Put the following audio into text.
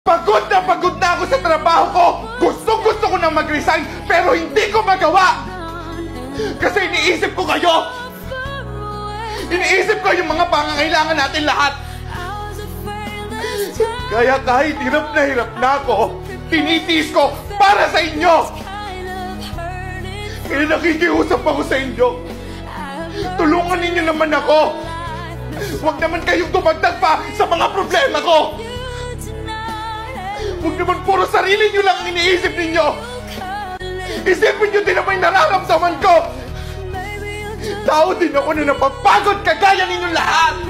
Pagod na ako sa trabaho ko! Gusto ko nang mag-resign, pero hindi ko magawa! Kasi iniisip ko kayo! Iniisip ko yung mga pangangailangan natin lahat! Kaya kahit hirap na ako, tinitiis ko para sa inyo! Kaya nakikiusap ako sa inyo. Tulungan ninyo naman ako! Huwag naman kayong dumagdag pa sa mga problema ko! Huwag naman puro sarili nyo lang ang iniisip ninyo! Isipin nyo din naman yung nararamdaman ko! Tao din ako na napapagod kagaya ninyong lahat!